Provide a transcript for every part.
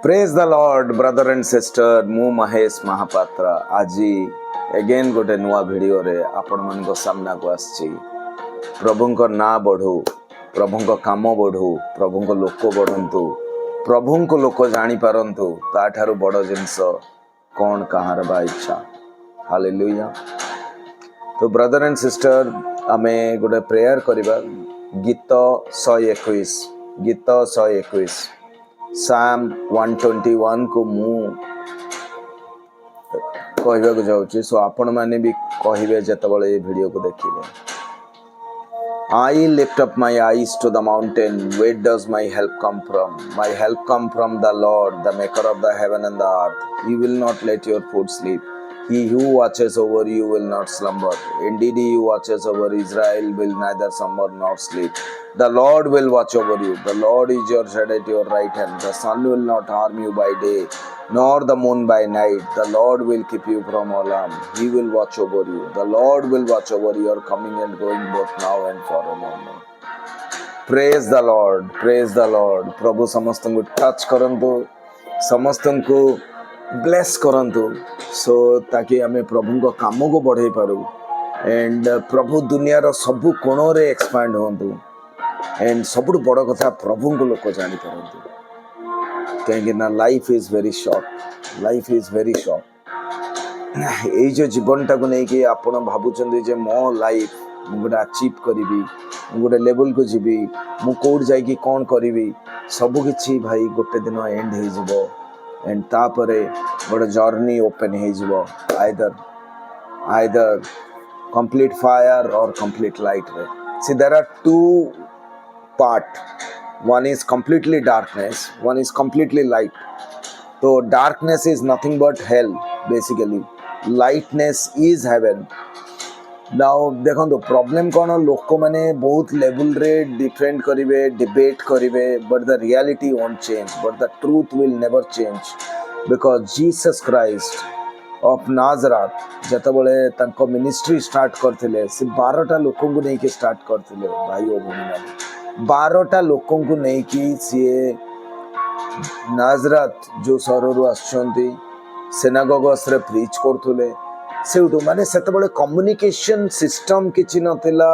Praise the Lord brother and sister मु महेश महापात्र आज eigen गोटे नुआ वीडियो रे आपण मन सामना को आसी प्रभु ना बढ़ू प्रभु काम बढ़ू प्रभु लोक बढ़ंतु प्रभु लोक जानी पारंतु ताठारु बड़ जिनस कौन कहार बा इच्छा। हालेलुया। तो ब्रदर एंड सिस्टर आमे गोटे प्रेयर करिबा गीत 121 गीत 121 साम 121 को मु कहबा को जाउची। सो आपण माने भी कहिबे जतबळे ए वीडियो को देखिबे। I lift up my eyes to the mountain. Where does my help come from? My help come from the Lord, the maker of the heaven and the earth. He will not let your foot sleep. He who watches over you will not slumber. Indeed, he who watches over Israel will neither slumber nor sleep. The Lord will watch over you. The Lord is your shade at your right hand. The sun will not harm you by day, nor the moon by night. The Lord will keep you from all harm. He will watch over you. The Lord will watch over your coming and going both now and forevermore. Praise the Lord. Praise the Lord. प्रभु समस्त को touch करंतु, समस्त को bless करंतु, सो ताकि आमे प्रभु को काम को बढ़ाई पारू एंड प्रभु दुनिया रो सबु कोण रे एक्सपांड होंतु एंड सबुठ बड़ कथा प्रभु को लोक जानी पारंतु कहीं ना life is very short. Life is very short. ये जो जीवनटा को लेकिन आप भावुं जे मो लाइफ गोटे अचीव करी गोटे लेवल को जीवी मु कौट जाकि कौन करी सबकि भाई गोटे दिन एंड हो एंड तापरे गोटे जर्नी ओपन हो either complete fire or complete light रे। See there are two part. One is completely darkness, one is completely light. So darkness is nothing but hell basically, lightness is heaven. Now देखो तो problem कौन लोक मैंने बहुत level रे defend करिवे debate करिवे but the reality won't change, but the truth will never change because Jesus Christ of Nazareth जतबले तंको मिनिस्ट्री स्टार्ट करथिले से 12टा लोकों को नहीं के स्टार्ट करथिले भाई ओ भूमि 12टा लोकों को नहीं कि सीए नाजरत जो सहरु आछंती सिनागोगस रे प्रीच करथुले सेउटु माने सेतबले कम्युनिकेशन सिस्टम किछि नथिला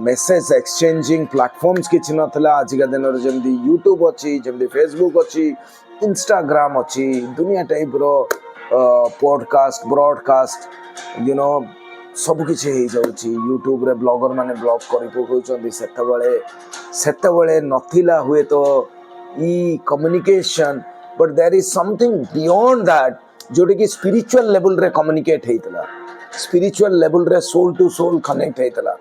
मेसेज एक्सचेंजिंग प्लेटफॉर्म्स किछि नथिला। आज का दिन रे जेमदी यूट्यूब अछि जेमदी फेसबुक अछि इंस्टाग्राम अछि दुनिया टाइप रो पॉडकास्ट ब्रॉडकास्ट यू नो सब किसी हो जाउची यूट्यूब रे ब्लॉगर माने ब्लॉग करि पकोचंदी सेतबळे नथिला हुए तो ई communication but there is something beyond that जोटे कि स्पिरिचुअल लेवल रे कम्युनिकेट हेतला स्पिरिचुअल लेवल रे सोल टू सोल कनेक्ट हेतला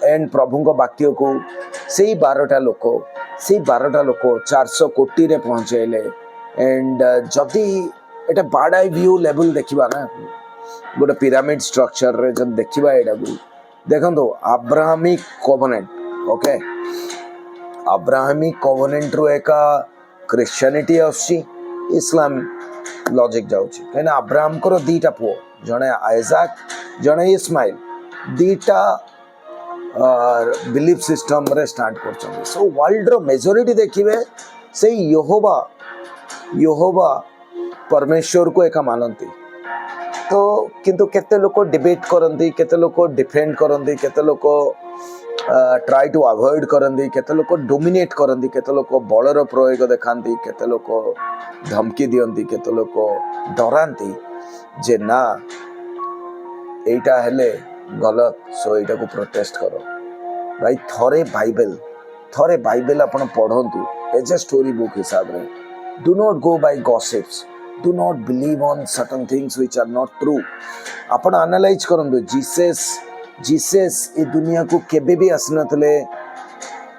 एंड प्रभु को वाक्य को सेही 12टा लोक 400 कोटी रे पहुंचेले एंड जदी एटा बर्ड आई व्यू लेवल देखिबा ना गोटे पिरामिड स्ट्रक्चर रे जब देखिबा एटा को देखंतो Abrahamic covenant okay Abrahamic covenant रो एका क्रिश्चियनिटी आसी इस्लाम लॉजिक जाउची कने अब्राहम को दीटा पुओ जने आइजैक जने इस्माइल दीटा बिलीफ सिस्टम रे स्टार्ट करछन। सो वर्ल्ड रो मेजॉरिटी देखिबे से यहोवा परमेश्वर को एका मानती तो किंतु केते लोक डिबेट करंती केते लोक डिफेंड करंती केते लोक ट्राई टू अवॉइड करंती केते लोक डोमिनेट करंती केते लोक बलर प्रयोग देखांती केते लोक धमकी दियंती केते लोक डरांती जे ना एटा हेले गलत सो एटा को प्रोटेस्ट करो भाई। थोरे बाइबल अपन पढ़ंतु एज अ स्टोरी बुक हिसाब रे। Do not go by gossips, do not believe on certain things which are not true. आपण एनालाइज करंदु जीसस ए दुनिया को केबे भी आसनतले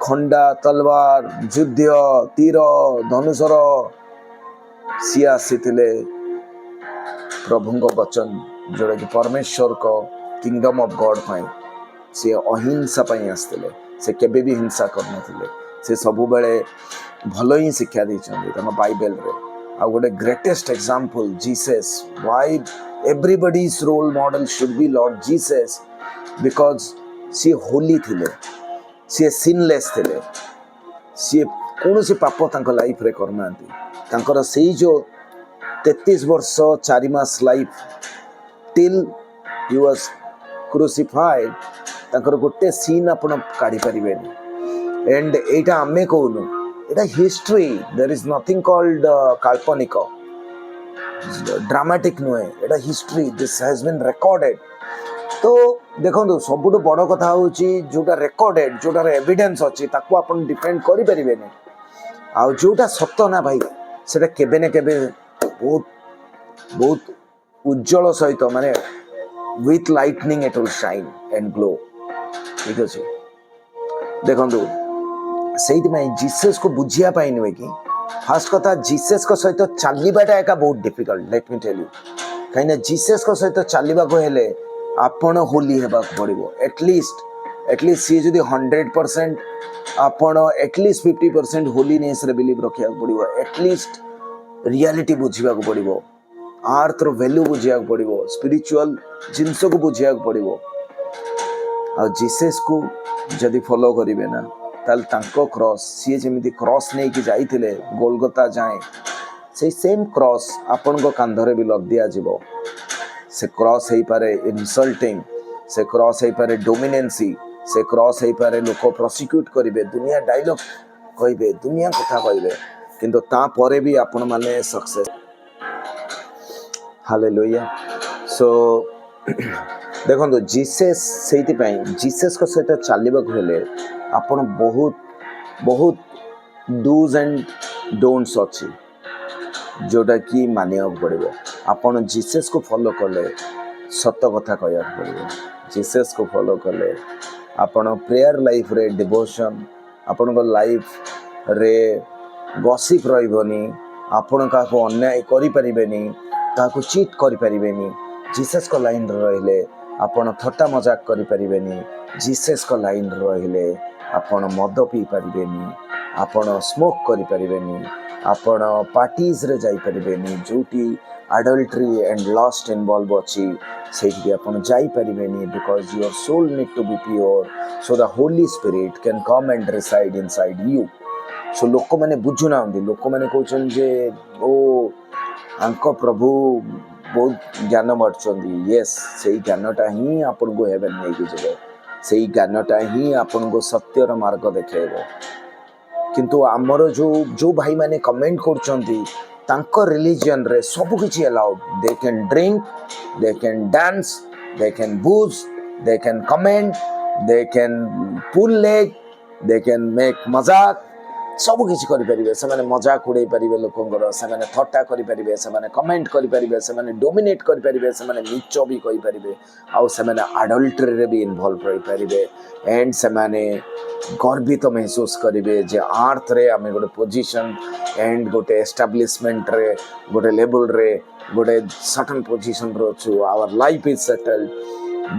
खंडा तलवार युद्ध तीर धनुषर सी आसीथिले प्रभु को वचन जोड़ा कि परमेश्वर को किंगडम ऑफ गॉड पाई से अहिंसा पाई आसथिले से केबे भी हिंसा करनथिले से सबु बेले भलो ही शिक्षा दैछन्ती तम बाइबल रे। I would a greatest example Jesus. Why everybody's role model should be Lord Jesus because she holy thile, she sinless thile, she कौन सी पाप तांको लाइफ रे करना तांकर सेई जो 33 वर्ष 4 मास life till he was crucified तांकर गोटे सीन आपण काढी परिबेनी एंड एटा आमे कहूनु एटा history there is nothing called काल्पनिक ड्रामेटिक नुहे एटा history this has been recorded तो देखो सब बड़ कथा हूँ जोटा रेकर्डेड जोटार एविडेंस अच्छी ताको आपण डिफेंड करि परिबेनी आ जोटा सत्य ना भाई सेटा केबे ने केबे बहुत बहुत उज्जवल सहित माने with lightning it will shine and glow ठीक अच्छे देखो से जीसस को बुझिया पाई नुहे कि फास्ट कथा जीसस को सहित चलवाटा एका बहुत difficult let me tell you कहीं जीसस को सहित चलवा को हेले आपण होली हेबा पड़ो एटलिस्ट सी जदि 100% आपण एटलिस्ट 50% होलीनेस रे बिलीव रखा पड़ो एटलिस्ट रियलिटी बुझा पड़ो आर्थ रो वैल्यू बुझा पड़ो स्पिरिचुअल जिनस को बुझा पड़ो आ जीसस को जदि फॉलो करेंगे ना ताल तांको क्रॉस सी जमी क्रॉस नहीं कि जाइथिले गोलगता जाए से सेम क्रॉस आपण को कांधरे भी लद दिया जीवो से क्रॉस हो पारे इनसल्टिंग से क्रॉस हो पारे डोमिनेंसी से क्रॉस हो पारे लोक प्रोसिक्यूट करेंगे दुनिया डायलॉग कहे दुनिया कथा कहे किंतु ता परे भी आपण माने सक्सेस हालेलुया सो देखो जीसस से जीसस को सहित चलने को हेले आपण बहुत बहुत डूज एंड डोंट्स अच्छी जोटा कि मानिया पड़ो आपण जीसस को फॉलो कले सत कथा कहया पड़ो जीसस को फॉलो कले आपण प्रेयर लाइफ रे डिवोशन आपण को लाइफ रे गॉसिप रहिबनी आपण का को अन्याय करि परिबेनी का को चीट करि परिबेनी जीसस को लाइन रहिले आपण थट्टा मजाक करि परिबेनी जीसस को लाइन रहिले आपण मद पी परिबेनी आपण स्मोक करि परिबेनी आपण पार्टीज रे जाई परिबेनी जोटी adultery and lust involved अच्छी से आपण जाई परिबेनी because your soul need to be pure so the Holy Spirit can come and reside inside you so लोक माने बुझु ना लोक माने कहउछन जे ओ आंको प्रभु बहुत ज्ञान बांटुछंदी यस सेही ज्ञानटा ही आपण को हेवन नै कि जेबे सेही ज्ञानटा ही आपण को सत्यर मार्ग देखेबो किंतु आमर जो भाई माने कमेंट करछंती तांको रिलीजन रे सब किछि allowed they can drink they can dance they can booze they can comment they can pull leg they can make मजाक सब किछि करि परिबे से माने मजाक उड़ै परिबे लोकंगर से माने थट्टा करि परिबे से माने कमेंट करि परिबे से माने डोमिनेट करि परिबे से माने नीच भी कहि परिबे आ से माने अडल्टरी रे भी इन्वॉल्व रहि परिबे एंड से माने गर्वित महसूस करेंगे जे आर्थ रे आमे गोटे पोजीशन एंड गोटे एस्टाब्लिशमेंट रे गोटे लेवल रे गोटे सर्टन पोजीशन रे अछु our life is settled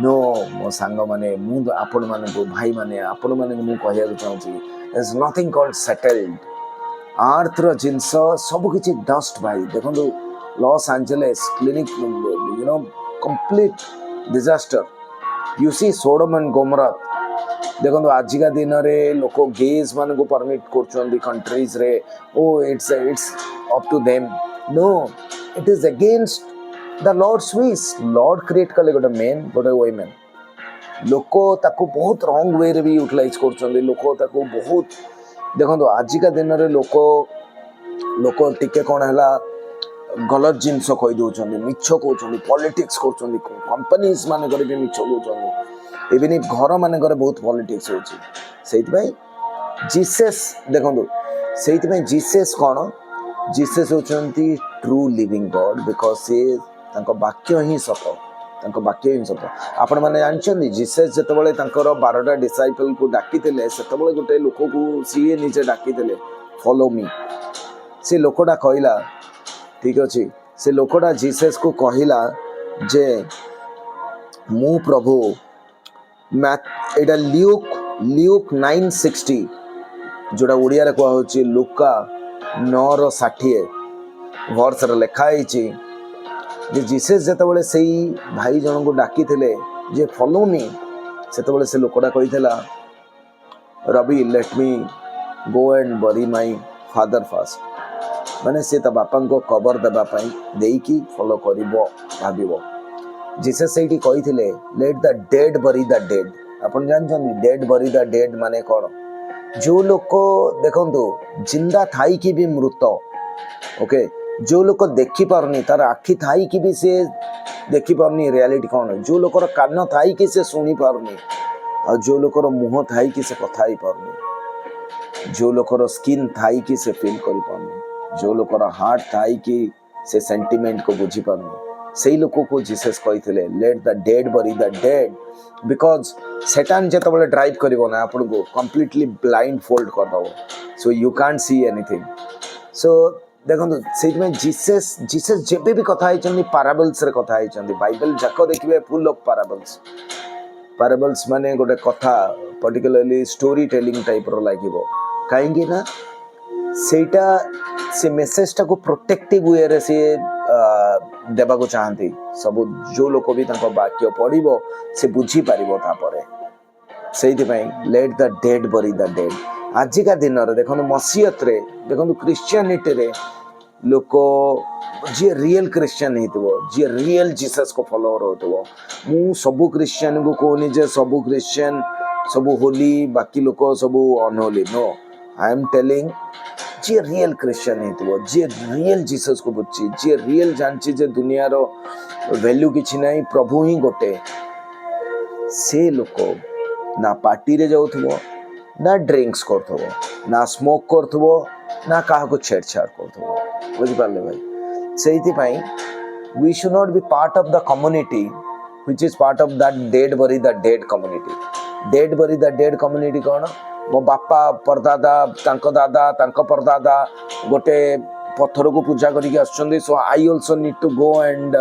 no मो सांग माने मु आपण माने को भाई माने आपण माने मु कहया चाहूची is nothing called settled earth रो जिंस सब किछि डस्ट भाई देखो Los Angeles clinic you know complete disaster you see Sodom and Gomorrah देखो आजिका दिन रे लोक गेज मान को परमिट कर कंट्रीज रे ओ it's up to them no it is against the lord's wish lord create कले गोटे मेन गोटे वुमेन लोक ताको बहुत रॉन्ग वे रे भी यूटिलाइज कर लोक ताको बहुत देखो आजिका दिन रे लोक लोक टिके कौन है गलत जिनस कही दौरान मिछ कहते पॉलिटिक्स कर कंपनीज मान भी मिछ कहते इवन घर मान बहुत पॉलिटिक्स हो जीसस देखो से जीसस कौन जीसस होती ट्रू लिविंग गॉड बिकॉज से वाक्य ही सत वाक्य ही सत आपण मैंने जानते जीसस जितेबाला 12टा डिसाइपल को डाकी से गोटे लोक को सी निजे डाकी फॉलो मी से लोकटा कहला ठीक अच्छे से लोकटा जीसस को कहला जे मु प्रभु एटा ल्यूक 9:60 जोड़ा ओडिया रे कह होची लुका 9:60 वर्ष रे लिखाई जे जीसस जेतबले सेई भाई जन को डाकी थिले जे फॉलो मी सेतबले से लोकटा कहितला rabbi let me go and bury my father fast माने से ता बापा को कबर देबा पई देकी फॉलो करिवो भाबिवो जीसस सेठी कहिथिले let the dead bury the dead अपन जानछन डेड बरी द डेड माने कोन जो लोक देखंतु जिंदा थाई की भी मृत ओके जो लोक देखि पारनी तार आखि थाई की भी से देखि पारनी रियलिटी कौन जो लोकर कान थाई कि से शुणी पारनी और जो लोकर मुह थाई कि से कथा ही पारनी जो लोकर स्किन थाई कि से फील करि पारनी जो लोकर हार्ट थाई कि से सेंटिमेंट को बुझी पारनी सेई लोक को जीसस कहिथिले let the dead bury the dead because सैतान जेतबले ड्राइव करिवो ना आपन को कंप्लीटली ब्लाइंड फोल्ड कर दो so you can't see anything so देखो से जीसस जीसस जेबे भी कथा होती पाराबल्स रे कथा होती बाइबल जाक देखिए फुल ऑफ पाराबल्स पाराबल्स माने गोटे कथा पर्टिकुलरली स्टोरी टेलिंग टाइप रो लागिवो कहीं ना सेटा से मेसेज टा को प्रोटेक्टिव वे रे से देबा को चाहती सब जो लोक भी तांको वाक्य पढ़िबो से बुझी पारिबो तापरे सेइति पई let the dead bury the dead आजिका दिन रे देखो मसीहत रे देखो क्रिश्चियनिटी रे लोक जी रियल क्रिश्चियन हेतबो जी रियल जीसस को फॉलोअर होतबो मु सबु क्रिश्चियन को कहनी जे सबु क्रिश्चियन सबु होली बाकी लोक सबु unholy no I am telling जी रियल क्रिश्चियन हेतबो जी रियल जीसस को बुझी जी रियल जानची जे दुनिया रो वैल्यू किछि नै प्रभु ही गोटे से लोक ना पार्टी रे जाउथबो ना ड्रिंक्स करथबो ना स्मोक करथबो ना काहा को छेड़छाड़ करथबो बुझि पाले भाई सेइति पई we should not be part of the community which is part of that dead bury the dead community कोन मो बापा परदादा तांको दादा तांको परदादा गोटे पत्थर को पूजा करिक आछछन्दी so I also need to go and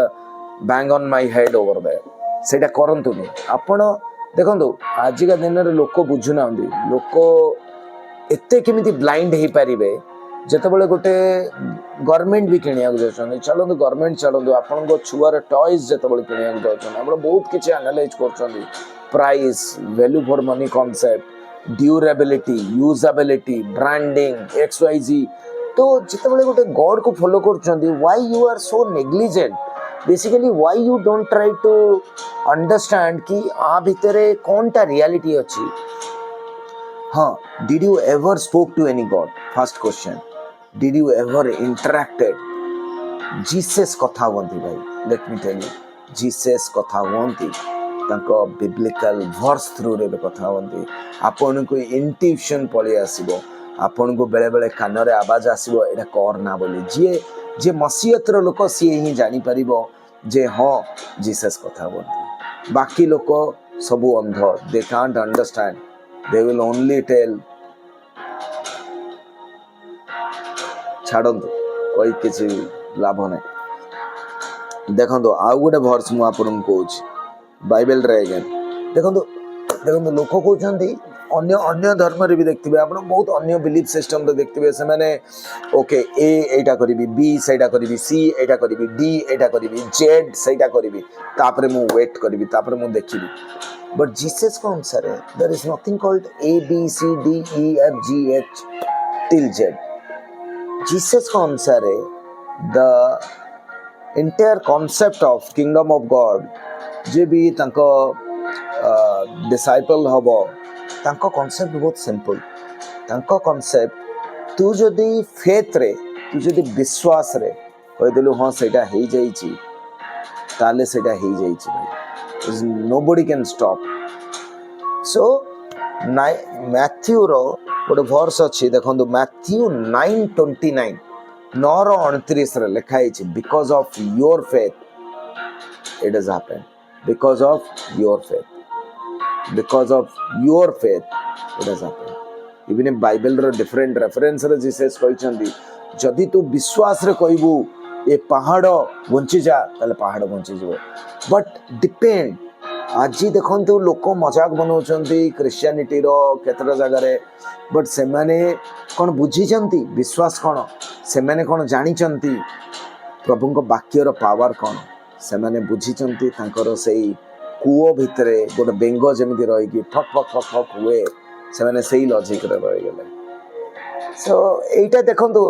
bang on my head over there सेटा करंतुनी आपण देखो आजिका दिन में लोक बुझुना लोक एते केमिति ब्लाइंड हो पारे जितेबाला गोटे गवर्नमेंट भी किणिया जाऊँ चलते गवर्नमेंट चलते आपण छुआर टॉयज जितेबाला किणिया जाऊँ आप बहुत किसी एनालाइज कर price value for money concept durability usability branding XYZ तो जितेबाला गोटे गॉड को फॉलो कर why you are so negligent basically why you don't try to understand कि आ भितरे कौन टा रियलिटी अच्छी हाँ did you ever spoke to any god first question did you ever interacted Jesus कथा हुंती भाई let me tell you Jesus कथा हुंती तांको बिब्लिकल वर्स थ्रू रे कथा हुंती आपन को इंट्यूशन पळी आसीबो आपन को बेले बेले कान रे आवाज आसीबो एटा कर ना बोली जे जे मसीहतर लोक सी ही जानी परिबो जे हाँ जीसस कथा बोलती बाकी लोक सबु अंध they can't understand they will only tell छाड़ंतु कोई किसी लाभ नहीं देखो आउ गोटे भर्स मु आपन को बाइबल रे अगेन देखो देखो लोक कहते अन्य अन्य धर्म रे भी देखते आप बहुत अन्य बिलीफ सिस्टम रे देखते से माने ओके ए एटा करिवि बी सेटा करिवि सी एटा करिवि डी एटा करिवि जेड सेटा करिवि तापरे मु वेट करिवि तापरे मु देखिवि बट जीसस को अनुसार there is nothing called A B C D E F G H till Z Jesus को अनुसार the entire concept of kingdom of God जे भी तांको डिसाइपल हबो तांको कॉन्सेप्ट बहुत सिंपल तांको कॉन्सेप्ट तू जदि फेथ रे तू जदि विश्वास रे कहि देलु हां सेटा हेई जाई छी ताले सेटा हेई जाई छी भाई nobody can stop so Matthew रो गोटे वर्स अछि देखंतु मैथ्यू 9:29 9:29 रे लिखा है because of your faith it has happened because of your faith because of your faith it has happened even in bible ro different reference रे Jesus कहचंदी जदि तू विश्वास रे कहबू ए पहाड़ बंची जा ताले पहाड़ बंची जीवो बट डिपेंड आज देखंतु लोक मजाक बनाउचंदी क्रिश्चियनिटी रो केतरा जगह रे बट से माने कोन बुझीचंती विश्वास कोन से माने कोन जानिचंती प्रभु को वाक्य रो पावर कोन से माने बुझीचंती तांकर सेई कुओ भितरे गोटे बेंग जमी रही फक फक फक फक हुए से लॉजिक रे रही गले सो एटा देखंतु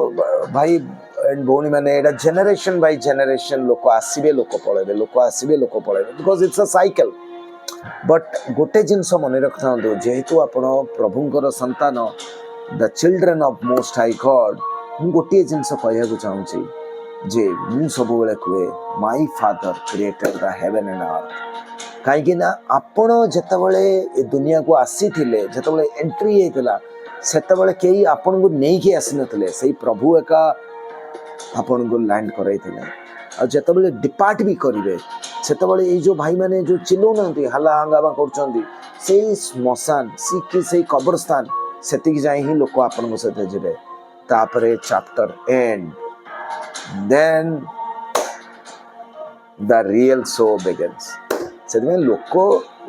भाई एंड भौणी मैंने एटा जनरेशन बाय जनरेशन लोक आसीबे लोक पळेबे लोक आसीबे लोक पळेबे because it's a cycle but गोटे जिनस मन रखता जेहेतु आपण प्रभुंकर संतान the children of most high God मु गोटे जिनस कहया चाहूँगी जे मु सब बेले कहे my father created the heaven and अर्थ कहीं आपण जितेबाला ए दुनिया को आसी जितेबाला एंट्री होता सेतबले कई आपन को नहीं आसी नथिले सही प्रभु एका आपन को लैंड कराई आ जितेबाला डिपार्ट भी करेंगे सेतबले ये जो भाई माने जो चिल्लाउनांती हल्ला हंगामा करछंती से श्मशान से कब्रस्तान सेतिक जाए ही लोक आपन को सहित जिबे तापरे chapter and then the real show begins से लोक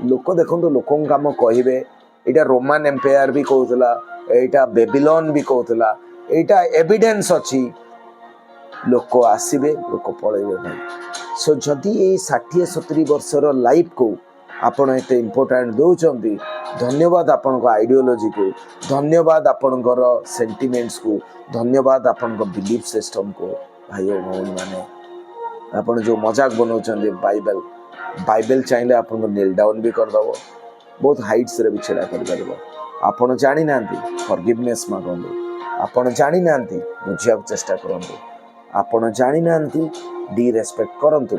लोक देखो लोक काम कहे यहाँ रोमान एम्पायर भी कहला यहाँ बेबीलोन भी कहला यहाँ एविडेंस अच्छी लोक आसबे लोक पलैबे भाई सो जदि ये 60-70 वर्षर लाइफ को आपण एत इम्पोर्टाट दौरान धन्यवाद आपण आइडियोलॉजी को धन्यवाद आपणकर सेंटिमेंट्स को धन्यवाद आपण बिलीफ सिस्टम को भाई और भौणी मैंने आपन जो मजाक बनाऊँ बाइबल बाइबल चाहिए आपन नील डाउन भी करदेव बहुत हाइट्स रे भी छेड़ा कर आपन जानी ना फॉरगिवनेस मागंतु आपन जानी ना बुझा चेष्टा करूँ आपन जानी ना डी रेस्पेक्ट करंतु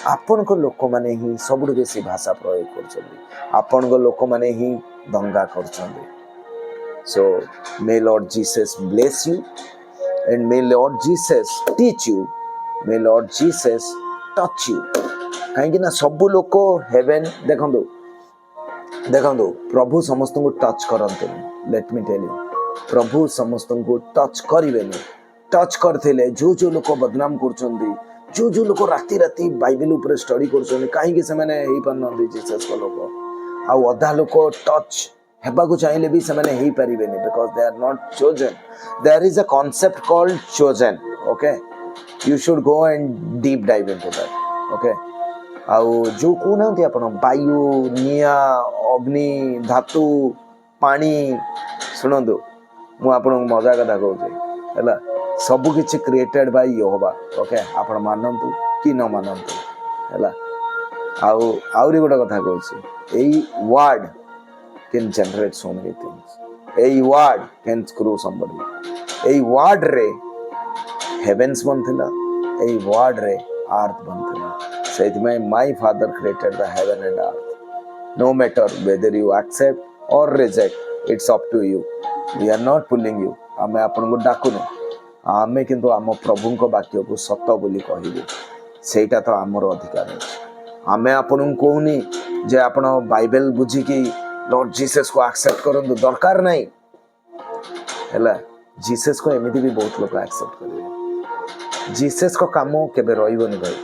आपन को लोक माने ही सबुठ बेसी भाषा प्रयोग करछन्ती लोक माने ही दंगा करछन्ती so may Lord Jesus bless you and may Lord Jesus teach you may Lord Jesus touch you कहीं ना सबू लोक हेवेन देखो देखो प्रभु समस्त को टच करते लेट मी टेल यू प्रभु समस्त को टच करें टच करते जो लोक बदनाम कर जो लोक राति राति बाइबल उपर स्टडी कर कहीं से जीसस को लोक आउ अधा लोक टच हेबाकू चाहिए भी से पारे because they are not chosen there is a concept called chosen okay you should go and deep dive into that okay आउ जो कहना आपण वायु निया अग्नि धातु पानी शुणु मु आपन मजा कथा कहूँ है सबु किछि क्रिएटेड बाय यहोवा ओके आपण मानंतु कि न मानंतु है आउ आउरी गोटे कथा कहूँ एई word can generate so many things एई वर्ड कैन स्क्रू समबडी एई वर्ड रे हेवेन्स बनथिला एई वर्ड रे अर्थ बनथिला सेति my father created the heaven and earth no matter whether you accept or reject it's up to you we are not pulling you आमे आपन को डाकुनु आमे किंतु आम प्रभु को वाक्य को सत बोली कहबू सेटा तो आमर अधिकार है आमे आपन कहूनी जे आपण बाइबल बुझिकी लॉर्ड जीसस को एक्सेप्ट करंतु दरकार नहीं हैला जीसस को एमिति भी बहुत लोग एक्सेप्ट करेंगे जीसस को काम केबे रहिबोनी भाई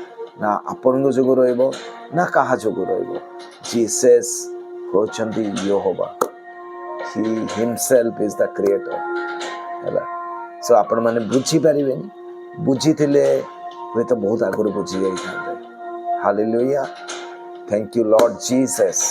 ना आपण जोगु रहिबो ना कहा जोगु रहिबो जीसस होचंती यहोवा he himself is the creator हैला सो आपण माने बुझी पारिबेनी बुझी थिले वे तो बहुत आगुर बुझी जाई थांते hallelujah thank you Lord Jesus